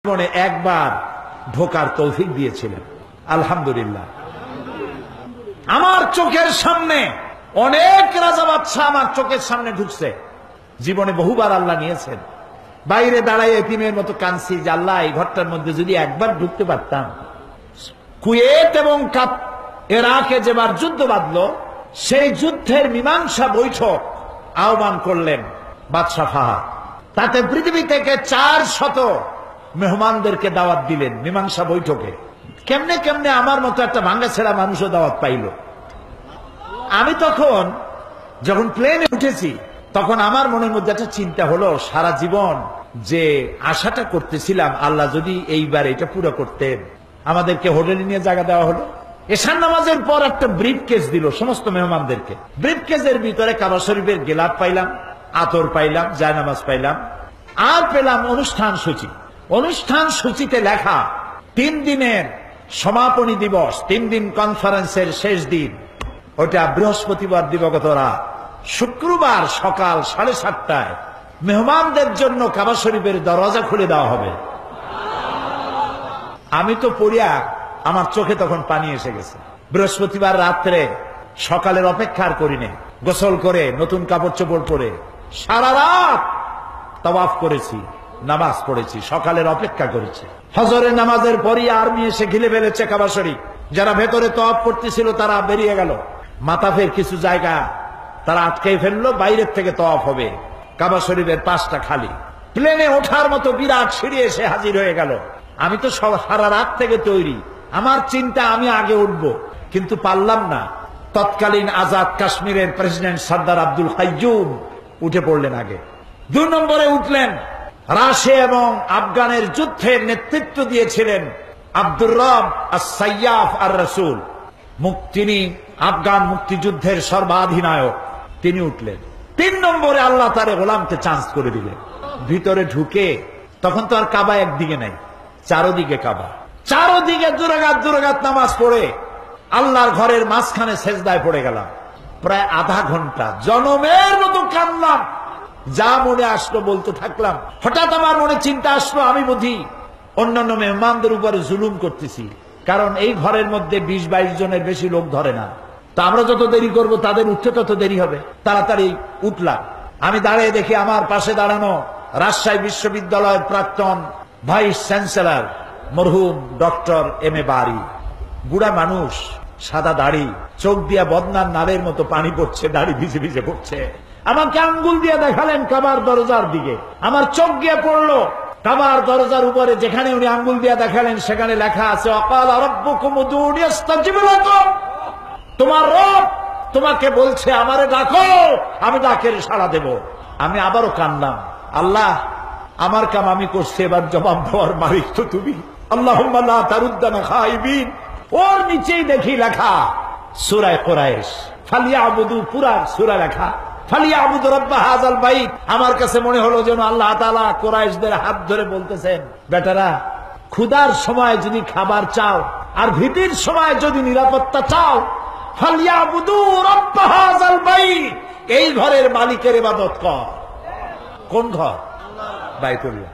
জীবনে একবার ঢোকার তৌফিক দিয়েছিলেন। আলহামদুলিল্লাহ। আমার চোখের সামনে অনেক রাজা বাদশা আমার চোখের সামনে ঢুকছে। জীবনে বহুবার আল্লাহ নিয়েছেন। বাইরে দাঁড়ায় এতিমের মতো কাঁদছি যে আল্লাহ এই ঘরটার মধ্যে যদি একবার ঢুকতে পারতাম। কুয়েত এবং ইরাকে যেবার যুদ্ধ বাঁধলো, সেই যুদ্ধের মীমাংসা বৈঠক আহ্বান করলেন বাদশা ফাহাদ। তাতে পৃথিবী থেকে 400 মেহমানদেরকে দাওয়াত দিলেন মীমাংসা বৈঠকে। কেমনে কেমনে আমার মতো একটা ভাঙ্গা ছেড়া মানুষও দাওয়াত পাইল। আমি তখন যখন প্লেনে উঠেছি, তখন আমার মনের মধ্যে একটা চিন্তা হলো, সারা জীবন যে আশাটা করতেছিলাম আল্লাহ যদি এইবার এটা পুরো করতেন। আমাদেরকে হোটেলে নিয়ে জায়গা দেওয়া হলো। এশার নামাজের পর একটা ব্রিফ কেস দিল সমস্ত মেহমানদেরকে। ব্রিফ কেসের ভিতরে কাবা শরীফের গেলাপ পাইলাম, আতর পাইলাম, জায়নামাজ পাইলাম, আর পেলাম অনুষ্ঠান সূচি। অনুষ্ঠান সূচিতে লেখা 3 দিনের সমাপনী দিবস, 3 দিন কনফারেন্সের শেষ দিন, ওটা বৃহস্পতিবার দিবাগত রাত। শুক্রবার সকাল 7:30টায় মেহমানদের জন্য কাবা শরীফের দরজা খুলে দেওয়া হবে। আমি তো পড়িয়া আমার চোখে তখন পানি এসে গেছে। বৃহস্পতিবার রাত্রে সকালের অপেক্ষার করিনি, গোসল করে নতুন কাপড় চোপড় পরে সারা রাত তাওয়াফ করেছি, নামাজ পড়েছি, সকালের অপেক্ষা করেছি। ফজরের নামাজের পরই আর্মি এসে ঘিরে ফেলেছে কাবা শরীফ। যারা ভেতরে তাওয়াফ করতেছিল তারা বেরিয়ে গেল। মাতাফের কিছু জায়গা তারা আটকে ফেললো, বাইরের থেকে তাওয়াফ হবে। কাবা শরীফের পাশটা খালি। প্লেনে ওঠার মতো বিরাট সিঁড়ি এসে হাজির হয়ে গেল। আমি তো সারা রাত থেকে তৈরি, আমার চিন্তা আমি আগে উঠব, কিন্তু পারলাম না। তৎকালীন আজাদ কাশ্মীরের প্রেসিডেন্ট সর্দার আব্দুল কাইয়ুম উঠে পড়লেন আগে। 2 নম্বরে উঠলেন রাশিয়া এবং আফগানের যুদ্ধের নেতৃত্ব দিয়েছিলেন আব্দুর রব আস-সাইয়াফ আর-রাসূল। তিনি আফগান মুক্তিযুদ্ধের সর্বাধিনায়ক, তিনি উঠলেন। 3 নম্বরে আল্লাহ তার গোলামকে চান্স করে দিলেন। ভিতরে ঢুকে তখন তো আর কাবা একদিকে নাই, চারোদিকে কাবা। চারোদিকে দুরাকাত নামাজ পড়ে আল্লাহর ঘরের মাঝখানে সেজদায় পড়ে গেলাম। প্রায় আধা ঘন্টা জনমের মতো কাঁদলাম। যা মনে আসলো বলতে থাকলাম। হঠাৎ আমার মনে চিন্তা আসলো, আমি বুঝি অন্যান্য মেহমানদের উপরে জুলুম করতেছি, কারণ এই ঘরের মধ্যে 20-22 জনের বেশি লোক ধরে না। তা আমরা যত দেরি করব তাদের উঠতে তত দেরি হবে। তাড়াতাড়ি উঠলাম। আমি দাঁড়িয়ে দেখি আমার পাশে দাঁড়ানো রাজশাহী বিশ্ববিদ্যালয়ের প্রাক্তন ভাইস চ্যান্সেলর মরহুম ডক্টর M.A. বারী। বুড়া মানুষ, সাদা দাড়ি, চোখ দিয়া বদনার নালের মতো পানি পড়ছে, দাড়ি ভিজে ভিজে পড়ছে। আমাকে আঙ্গুল দিয়ে দেখালেন কাবার দরজার দিকে। আমার চোখ গিয়ে পড়লো কাবার দরজার উপরে, যেখানে উনি আঙ্গুল দিয়ে দেখালেন সেখানে লেখা আছে ওয়াকালা রাব্বুকুম উদউনি আস্তাজিব লাকুম। তোমার রব তোমাকে বলছে আমারে ডাকো, আমি ডাকের সাড়া দেব। আমি আবারও কানলাম, আল্লাহ আমার কাম আমি করছি, এবার জবাব দেওয়ার মালিক তো তুমি। আল্লাহুম্মা লা তারুদ্দানা খাইবিন। ওর নিচেই দেখি লেখা সূরা কুরাইশ, ফালিয়াবুদু, পুরা সূরা লেখা ফালিয়াবুদু রাব্বা হাযাল বাইত। আমার কাছে মনে হলো যেন আল্লাহ তাআলা কুরাইশদের হাত ধরে বলতেছেন, বেটারা ক্ষুধার সময় যদি খাবার চাও আর ভীতির সময় যদি নিরাপত্তা চাও, ফালিয়াবুদু রাব্বা হাযাল বাইত, এই ঘরের মালিকের ইবাদত কর। কোন ঘর? বাইতুল্লাহ।